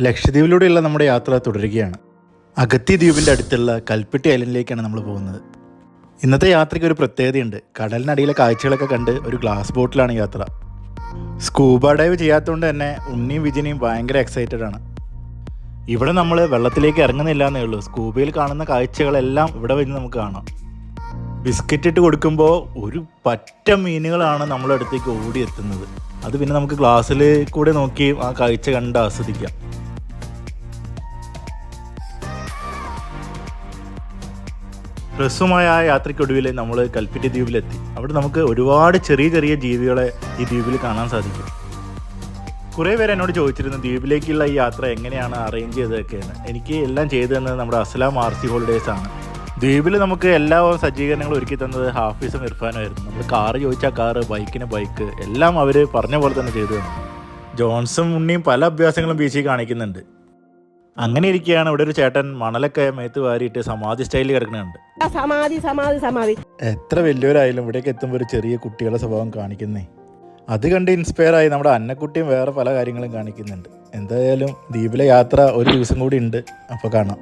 ലക്ഷദ്വീപിലൂടെയുള്ള നമ്മുടെ യാത്ര തുടരുകയാണ്. അഗത്തി ദ്വീപിൻ്റെ അടുത്തുള്ള കൽപ്പെട്ടി ഐലൻഡിലേക്കാണ് നമ്മൾ പോകുന്നത്. ഇന്നത്തെ യാത്രയ്ക്ക് ഒരു പ്രത്യേകതയുണ്ട്. കടലിനടിയിലെ കാഴ്ചകളൊക്കെ കണ്ട് ഒരു ഗ്ലാസ് ബോട്ടിലാണ് യാത്ര. സ്കൂബ ഡൈവ് ചെയ്യാത്തതുകൊണ്ട് തന്നെ ഉണ്ണിയും വിജയനെയും ഭയങ്കര എക്സൈറ്റഡ് ആണ്. ഇവിടെ നമ്മൾ വെള്ളത്തിലേക്ക് ഇറങ്ങുന്നില്ല എന്നേ ഉള്ളൂ. സ്കൂബയിൽ കാണുന്ന കാഴ്ചകളെല്ലാം ഇവിടെ വരുന്ന നമുക്ക് കാണാം. ബിസ്ക്കറ്റ് ഇട്ട് കൊടുക്കുമ്പോൾ ഒരു പറ്റ മീനുകളാണ് നമ്മളെ അടുത്തേക്ക് ഓടിയെത്തുന്നത്. അത് പിന്നെ നമുക്ക് ഗ്ലാസ്സിൽ കൂടെ നോക്കി ആ കാഴ്ച കണ്ട് ആസ്വദിക്കാം. ഹ്രസ്വമായ ആ യാത്രയ്ക്കൊടുവിൽ നമ്മൾ കൽപ്പെട്ടി ദ്വീപിലെത്തി. അവിടെ നമുക്ക് ഒരുപാട് ചെറിയ ചെറിയ ജീവികളെ ഈ ദ്വീപിൽ കാണാൻ സാധിക്കും. കുറേ പേര് എന്നോട് ചോദിച്ചിരുന്നു ദ്വീപിലേക്കുള്ള ഈ യാത്ര എങ്ങനെയാണ് അറേഞ്ച് ചെയ്തതൊക്കെയെന്ന്. എനിക്ക് എല്ലാം ചെയ്തു തന്നത് നമ്മുടെ അസ്ലാം RC ഹോളിഡേയ്സ് ആണ്. ദ്വീപിൽ നമുക്ക് എല്ലാ സജ്ജീകരണങ്ങളും ഒരുക്കി തന്നത് ഹാഫീസും ഇർഫാനും ആയിരുന്നു. നമ്മൾ കാറ് ചോദിച്ചാൽ കാറ്, ബൈക്കിന് ബൈക്ക്, എല്ലാം അവർ പറഞ്ഞ പോലെ തന്നെ ചെയ്തു തന്നു. ജോൺസും ഉണ്ണിയും പല അഭ്യാസങ്ങളും ബീച്ചിൽ കാണിക്കുന്നുണ്ട്. അങ്ങനെ ഇരിക്കുകയാണ് ഇവിടെ ഒരു ചേട്ടൻ മണലൊക്കെ മേത്ത് വാരിയിട്ട് സമാധി സ്റ്റൈലിൽ കിടക്കുന്നുണ്ട്. എത്ര വലിയവരായാലും ഇവിടേക്ക് എത്തുമ്പോൾ ഒരു ചെറിയ കുട്ടികളുടെ സ്വഭാവം കാണിക്കുന്നേ. അത് കണ്ട് ഇൻസ്പയർ ആയി നമ്മുടെ അന്നക്കുട്ടിയും വേറെ പല കാര്യങ്ങളും കാണിക്കുന്നുണ്ട്. എന്തായാലും ദ്വീപിലെ യാത്ര ഒരു ദിവസം കൂടി ഉണ്ട്, അപ്പോൾ കാണാം.